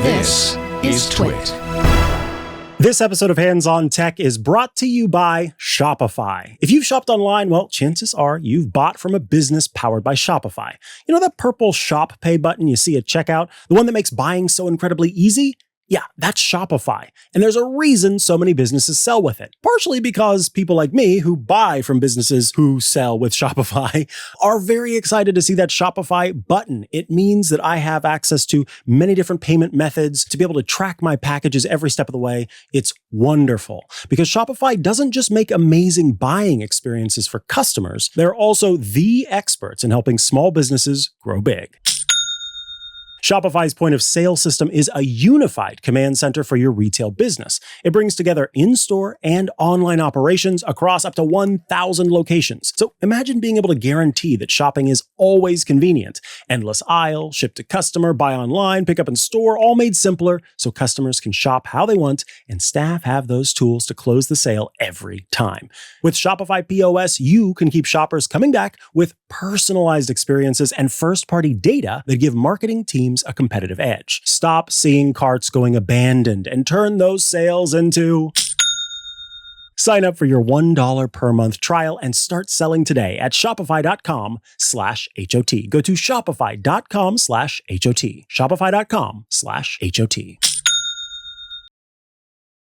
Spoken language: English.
This is Twit. This episode of Hands on Tech is brought to you by Shopify. If you've shopped online, well, chances are you've bought from a business powered by Shopify. You know that purple Shop Pay button you see at checkout? The one that makes buying so incredibly easy? Yeah, that's Shopify. And there's a reason so many businesses sell with it. Partially because people like me who buy from businesses who sell with Shopify are very excited to see that Shopify button. It means that I have access to many different payment methods to be able to track my packages every step of the way. It's wonderful because Shopify doesn't just make amazing buying experiences for customers. They're also the experts in helping small businesses grow big. Shopify's point of sale system is a unified command center for your retail business. It brings together in-store and online operations across up to 1,000 locations. So imagine being able to guarantee that shopping is always convenient. Endless aisle, ship to customer, buy online, pick up in store, all made simpler so customers can shop how they want and staff have those tools to close the sale every time. With Shopify POS, you can keep shoppers coming back with personalized experiences and first-party data that give marketing teams a competitive edge. Stop seeing carts going abandoned and turn those sales into... Sign up for your $1 per month trial and start selling today at shopify.com/HOT. Go to shopify.com/HOT. Shopify.com/HOT.